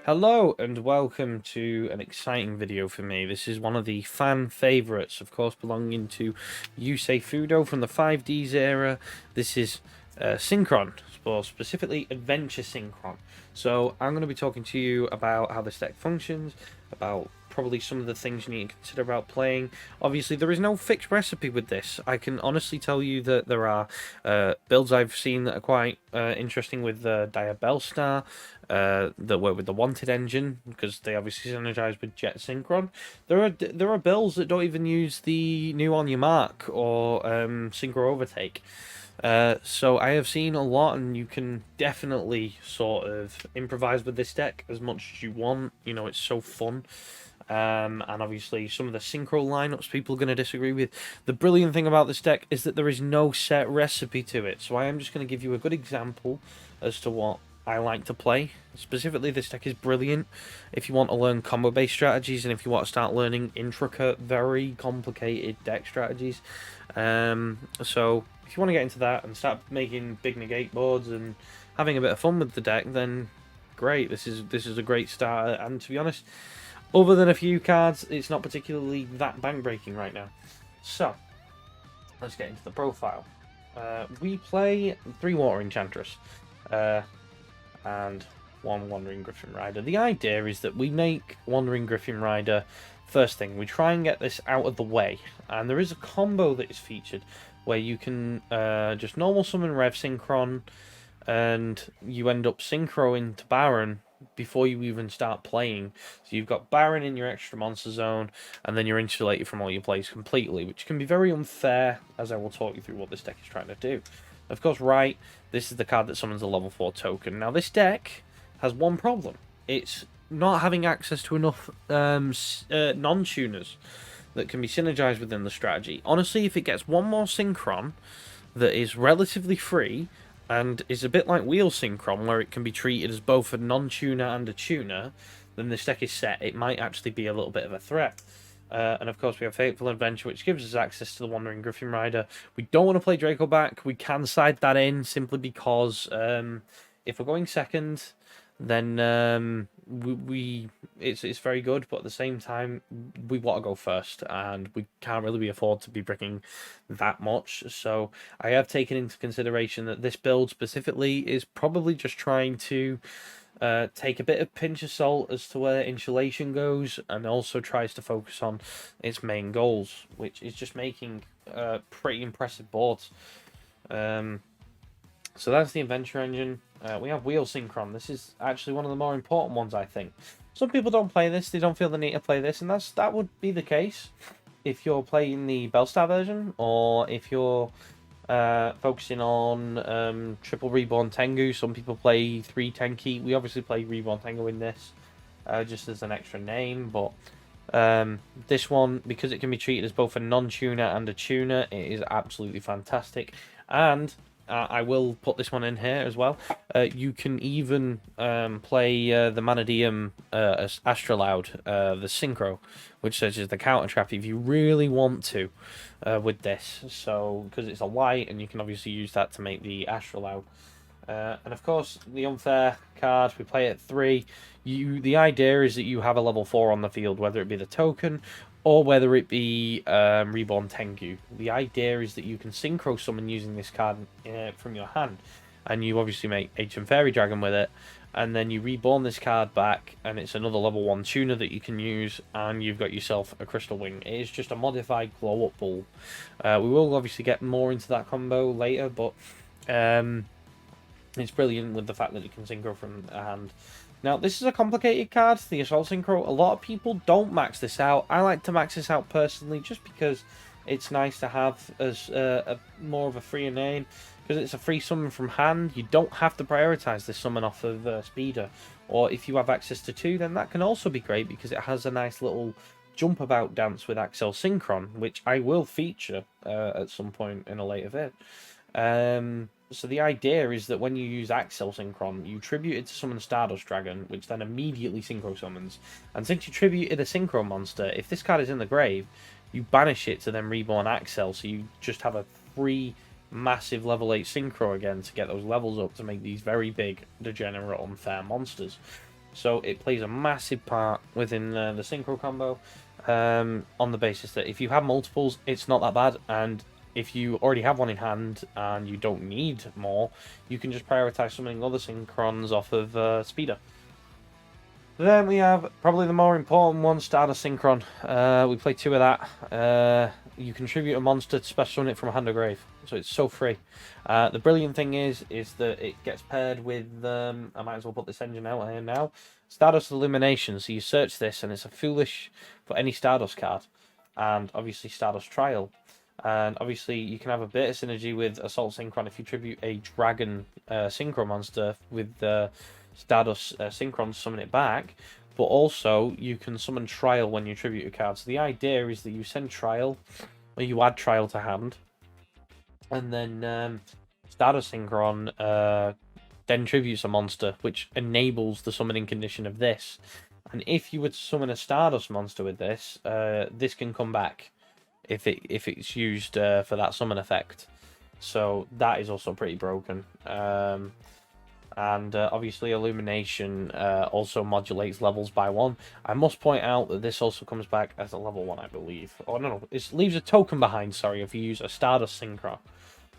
Hello and welcome to an exciting video for me. This is one of the fan favourites, of course, belonging to Yusei Fudo from the 5Ds era. This is Synchron, or specifically Adventure Synchron. So I'm going to be talking to you about how this deck functions, about probably some of the things you need to consider about playing. Obviously, there is no fixed recipe with this. I can honestly tell you that there are builds I've seen that are quite interesting with Diabellstar, that work with the Wanted engine, because they obviously synergize with Jet Synchron. There are builds that don't even use the new On Your Mark or Synchro Overtake. So I have seen a lot, and you can definitely sort of improvise with this deck as much as you want. You know, it's so fun. And obviously some of the synchro lineups people are going to disagree with. The brilliant thing about this deck is that there is no set recipe to it. So I am just going to give you a good example as to what I like to play. Specifically, this deck is brilliant if you want to learn combo-based strategies and if you want to start learning intricate, very complicated deck strategies. So if you want to get into that and start making big negate boards and having a bit of fun with the deck, then great. This is a great start. And to be honest, other than a few cards, it's not particularly that bank-breaking right now. So, let's get into the profile. We play 3 Water Enchantress and 1 Wandering Griffin Rider. The idea is that we make Wandering Griffin Rider first thing. We try and get this out of the way. And there is a combo that is featured where you can just normal summon Rev Synchron and you end up Synchro into Baronne before you even start playing. So you've got Baronne in your extra monster zone, and then you're insulated from all your plays completely, which can be very unfair, as I will talk you through what this deck is trying to do. Of course, right, this is the card that summons a level 4 token. Now, this deck has one problem. It's not having access to enough non-tuners that can be synergized within the strategy. Honestly, if it gets one more Synchron that is relatively free, and is a bit like Wheel Synchron, where it can be treated as both a non-tuner and a tuner, then this deck is set. It might actually be a little bit of a threat. And of course we have Fateful Adventure, which gives us access to the Wandering Griffin Rider. We don't want to play Draco back. We can side that in, simply because if we're going second, then it's very good, but at the same time we want to go first, and we can't really afford to be bricking that much. So I have taken into consideration that this build specifically is probably just trying to take a bit of pinch of salt as to where insulation goes, and also tries to focus on its main goals, which is just making pretty impressive boards. So that's the Adventure engine. We have Wheel Synchron. This is actually one of the more important ones, I think. Some people don't play this. They don't feel the need to play this, and that would be the case if you're playing the Bellstar version, or if you're focusing on triple Reborn Tengu. Some people play 3 Tenki. We obviously play Reborn Tengu in this, just as an extra name, but this one, because it can be treated as both a non-tuner and a tuner, it is absolutely fantastic. And I will put this one in here as well. You can even play the Manadium Astrolaud, the Synchro, which serves as the counter trap if you really want to with this. So, because it's a light, and you can obviously use that to make the Astrolaud. And of course, the unfair card, we play at 3. The idea is that you have a level 4 on the field, whether it be the token or whether it be Reborn Tengu. The idea is that you can Synchro summon using this card from your hand, and you obviously make Ancient Fairy Dragon with it, and then you reborn this card back, and it's another level 1 tuner that you can use, and you've got yourself a Crystal Wing. It is just a modified glow-up bulb. We will obviously get more into that combo later, but it's brilliant with the fact that it can Synchro from a hand. Now, this is a complicated card, the Assault Synchro. A lot of people don't max this out. I like to max this out personally, just because it's nice to have as more of a freer name, because it's a free summon from hand. You don't have to prioritize this summon off of Speeder. Or if you have access to 2, then that can also be great, because it has a nice little jump about dance with Accel Synchron, which I will feature at some point in a later vid. So the idea is that when you use Accel Synchron, you tribute it to summon Stardust Dragon, which then immediately Synchro summons. And since you tributed a Synchro monster, if this card is in the grave, you banish it to then reborn Accel, so you just have a free massive level 8 Synchro again to get those levels up to make these very big, degenerate, unfair monsters. So it plays a massive part within the Synchro combo, on the basis that if you have multiples, it's not that bad, and if you already have one in hand and you don't need more, you can just prioritize summoning other Synchrons off of Speeder. Then we have probably the more important one, Stardust Synchron. We play 2 of that. You contribute a monster to special summon it from a hand or grave, so it's so free. The brilliant thing is that it gets paired with, I might as well put this engine out here now, Stardust Illumination. So you search this and it's a foolish for any Stardust card, and obviously Stardust Trail. And obviously you can have a bit of synergy with Assault Synchron if you tribute a Dragon Synchro monster with Stardust Synchron to summon it back, but also you can summon Trial when you tribute a card. So the idea is that you send Trial, or you add Trial to hand, and then Stardust Synchron then tributes a monster, which enables the summoning condition of this. And if you were to summon a Stardust monster with this, this can come back if it's used for that summon effect. So that is also pretty broken. And obviously Illumination also modulates levels by 1. I must point out that this also comes back as a level 1, I believe. Oh, no, it leaves a token behind, sorry, if you use a Stardust Synchro.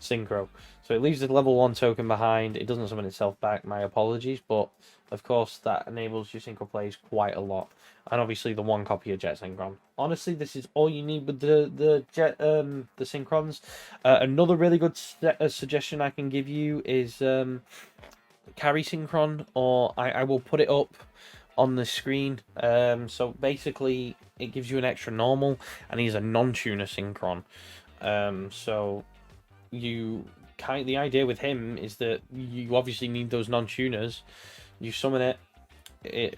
So it leaves the level 1 token behind. It doesn't summon itself back, my apologies, but of course that enables your Synchro plays quite a lot. And obviously the 1 copy of Jet Synchron. Honestly, this is all you need with the Synchrons. Another really good suggestion I can give you is Carry Synchron, or I will put it up on the screen. So basically it gives you an extra normal, and he's a non-tuner Synchron. So the idea with him is that you obviously need those non-tuners. You summon it, it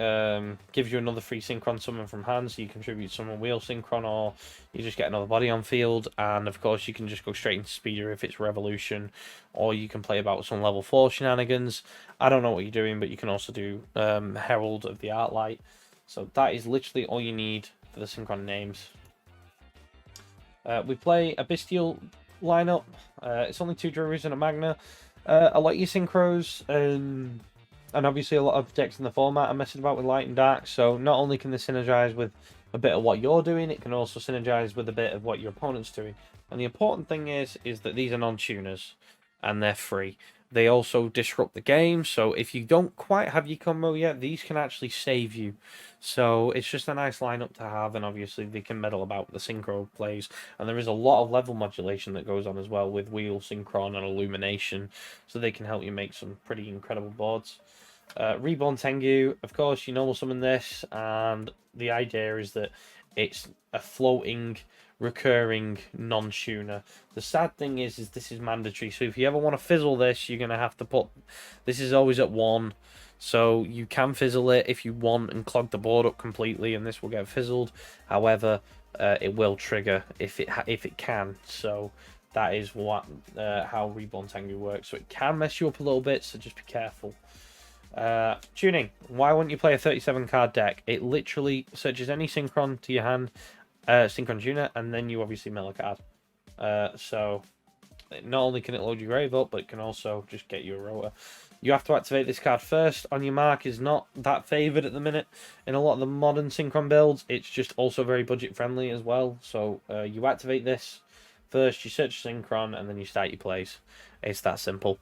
gives you another free Synchron summon from hand, so you contribute summon Wheel Synchron, or you just get another body on field, and of course you can just go straight into Speeder if it's Revolution, or you can play about with some level 4 shenanigans. I don't know what you're doing, but you can also do Herald of the Artlight. So that is literally all you need for the Synchron names. We play a Bystial lineup. It's only 2 Druids and a Magna. A lot of your Synchros, and obviously a lot of decks in the format are messing about with light and dark, so not only can they synergize with a bit of what you're doing, it can also synergize with a bit of what your opponent's doing. And the important thing is that these are non-tuners, and they're free. They also disrupt the game, so if you don't quite have your combo yet, these can actually save you. So it's just a nice lineup to have, and obviously they can meddle about the Synchro plays. And there is a lot of level modulation that goes on as well with Wheel Synchron and Illumination, so they can help you make some pretty incredible boards. Reborn Tengu, of course, you normal summon this, and the idea is that it's a floating, recurring non-tuner. The sad thing is this is mandatory, so if you ever want to fizzle this, you're going to have to put... This is always at 1, so you can fizzle it if you want and clog the board up completely, and this will get fizzled. However, it will trigger if it can, so that is what how Reborn Tengu works. So it can mess you up a little bit, so just be careful. Tuning. Why wouldn't you play a 37 card deck? It literally searches any Synchron to your hand, Synchron tuner, and then you obviously mill a card. So not only can it load your grave up, but it can also just get you a rotor. You have to activate this card first. On your mark is not that favoured at the minute in a lot of the modern Synchron builds. It's just also very budget friendly as well. So you activate this first, you search Synchron, and then you start your plays. It's that simple.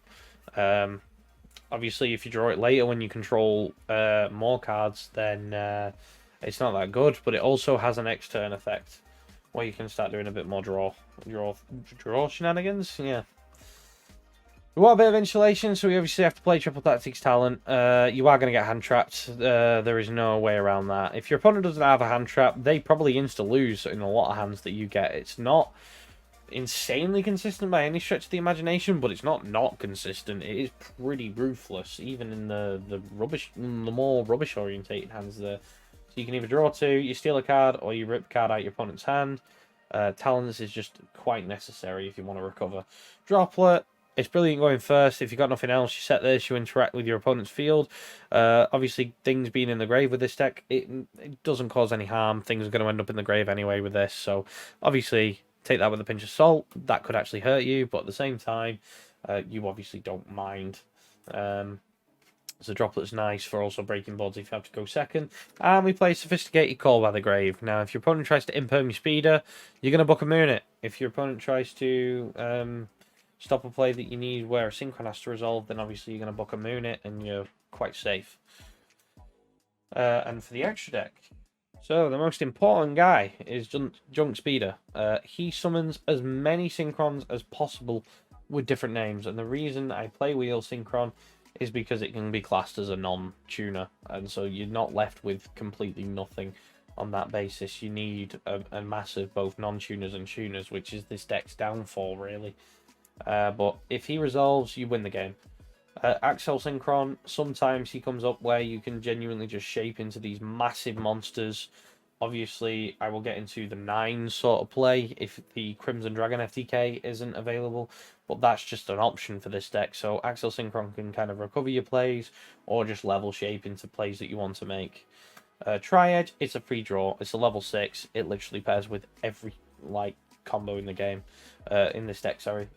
Obviously, if you draw it later when you control more cards, then it's not that good. But it also has an X-turn effect, where you can start doing a bit more draw shenanigans. Yeah. We want a bit of insulation, so we obviously have to play Triple Tactics Talent. You are going to get hand trapped. There is no way around that. If your opponent doesn't have a hand trap, they probably insta-lose in a lot of hands that you get. It's not insanely consistent by any stretch of the imagination, but it's not consistent. It is pretty ruthless, even in the more rubbish orientated hands there. So you can either draw 2, you steal a card, or you rip a card out your opponent's hand. Talents is just quite necessary if you want to recover. Droplet, it's brilliant going first. If you've got nothing else, you set this, you interact with your opponent's field. Obviously, things being in the grave with this deck, it doesn't cause any harm. Things are going to end up in the grave anyway with this, so obviously take that with a pinch of salt. That could actually hurt you, but at the same time, you obviously don't mind. So Droplet's nice for also breaking boards if you have to go second. And we play Sophisticated Call by the Grave. Now, if your opponent tries to imperm your speeder, you're going to book a moon it. If your opponent tries to stop a play that you need where a Synchron has to resolve, then obviously you're going to book a moon it and you're quite safe. And for the extra deck, so the most important guy is Junk Speeder. He summons as many Synchrons as possible with different names. And the reason I play Wheel Synchron is because it can be classed as a non-tuner, and so you're not left with completely nothing on that basis. You need a massive both non-tuners and tuners, which is this deck's downfall, really. But if he resolves, you win the game. Accel Synchron, sometimes he comes up where you can genuinely just shape into these massive monsters. Obviously, I will get into the 9 sort of play if the Crimson Dragon FTK isn't available, but that's just an option for this deck. So Accel Synchron can kind of recover your plays or just level shape into plays that you want to make. Triad, it's a free draw. It's a level 6. It literally pairs with every combo in the game, in this deck, sorry.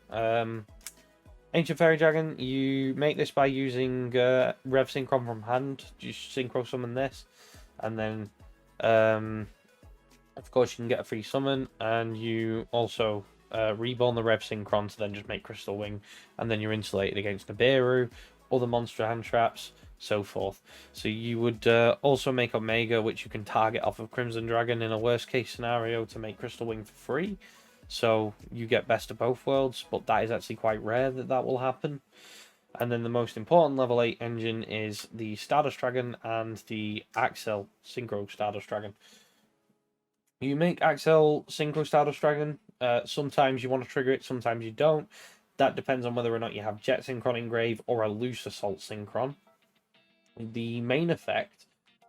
Ancient Fairy Dragon, you make this by using Rev Synchron from hand. You synchro summon this, and then of course you can get a free summon, and you also reborn the Rev Synchron to then just make Crystal Wing, and then you're insulated against Nibiru, other monster hand traps, so forth. So you would also make Omega, which you can target off of Crimson Dragon in a worst case scenario to make Crystal Wing for free. So you get best of both worlds, but that is actually quite rare that will happen. And then the most important level 8 engine is the Stardust Dragon and the Accel Synchro Stardust Dragon. You make Accel Synchro Stardust Dragon. Sometimes you want to trigger it, sometimes you don't. That depends on whether or not you have Jet Synchron engrave or a loose Assault Synchron. The main effect,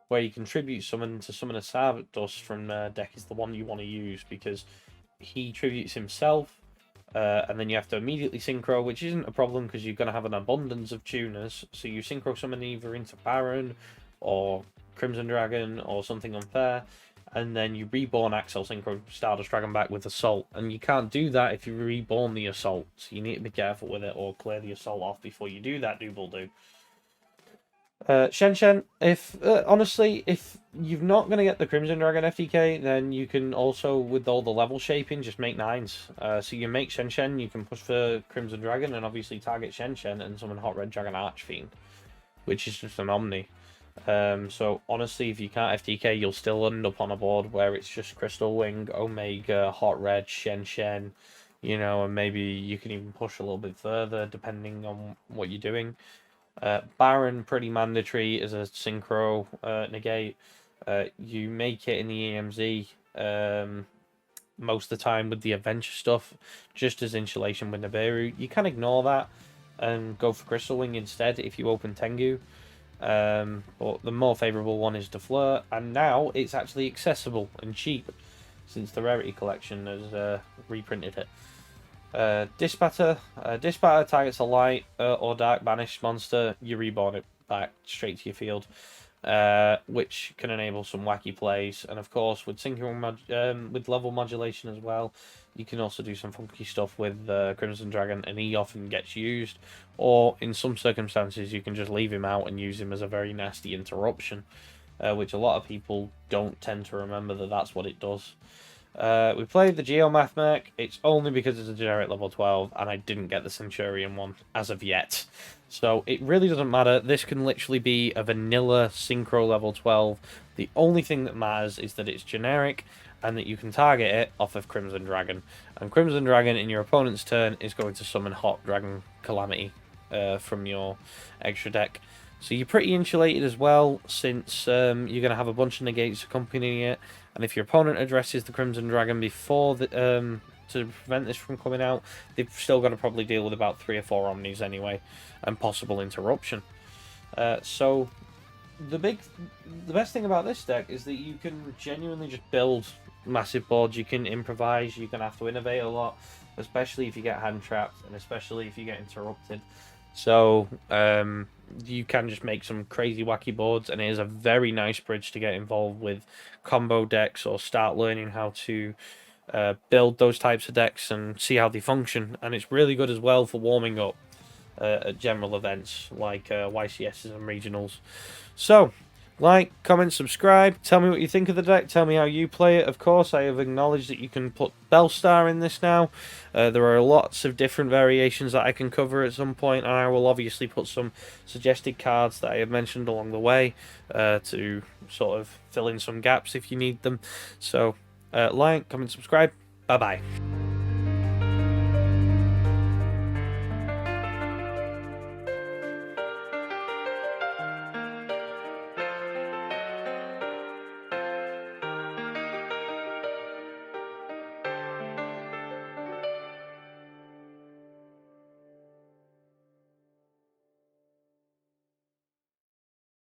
where you contribute summon to summon a Stardust from the deck, is the one you want to use, because he tributes himself, and then you have to immediately synchro, which isn't a problem because you're going to have an abundance of tuners. So you synchro summon either into Baronne or Crimson Dragon or something unfair, and then you reborn Accel Synchro Stardust Dragon back with Assault. And you can't do that if you reborn the Assault, so you need to be careful with it or clear the Assault off before you do that, do. Shenshen, honestly, if you're not going to get the Crimson Dragon FTK, then you can also, with all the level shaping, just make 9s. So you make Shenshen, you can push for Crimson Dragon, and obviously target Shenshen and summon Hot Red Dragon Archfiend, which is just an Omni. So honestly, if you can't FTK, you'll still end up on a board where it's just Crystal Wing, Omega, Hot Red, Shenshen, and maybe you can even push a little bit further depending on what you're doing. Baron, pretty mandatory as a synchro negate. You make it in the EMZ most of the time with the adventure stuff, just as insulation with Nibiru. You can ignore that and go for Crystal Wing instead if you open Tengu. But the more favourable one is De Fleur, and now it's actually accessible and cheap since the Rarity Collection has reprinted it. Dis Pater. Dis Pater targets a light or dark banished monster. You reborn it back straight to your field, which can enable some wacky plays. And of course, with Synchro with level modulation as well, you can also do some funky stuff with Crimson Dragon, and he often gets used. Or in some circumstances, you can just leave him out and use him as a very nasty interruption, which a lot of people don't tend to remember that's what it does. We played the Geomathmech. It's only because it's a generic level 12 and I didn't get the Centurion one as of yet. So it really doesn't matter. This can literally be a vanilla Synchro level 12. The only thing that matters is that it's generic and that you can target it off of Crimson Dragon. And Crimson Dragon in your opponent's turn is going to summon Hot Dragon Calamity from your extra deck. So you're pretty insulated as well, since you're going to have a bunch of negates accompanying it. And if your opponent addresses the Crimson Dragon before to prevent this from coming out, they've still got to probably deal with about 3 or 4 Omnis anyway, and possible interruption. So the best thing about this deck is that you can genuinely just build massive boards. You can improvise. You can have to innovate a lot, especially if you get hand trapped, and especially if you get interrupted. So you can just make some crazy wacky boards, and it is a very nice bridge to get involved with combo decks or start learning how to build those types of decks and see how they function. And it's really good as well for warming up. at general events like YCSs and regionals. So, like, comment, subscribe, tell me what you think of the deck, tell me how you play it. Of course, I have acknowledged that you can put Bellstar in this now. There are lots of different variations that I can cover at some point, and I will obviously put some suggested cards that I have mentioned along the way to sort of fill in some gaps if you need them. So, like, comment, subscribe. Bye-bye.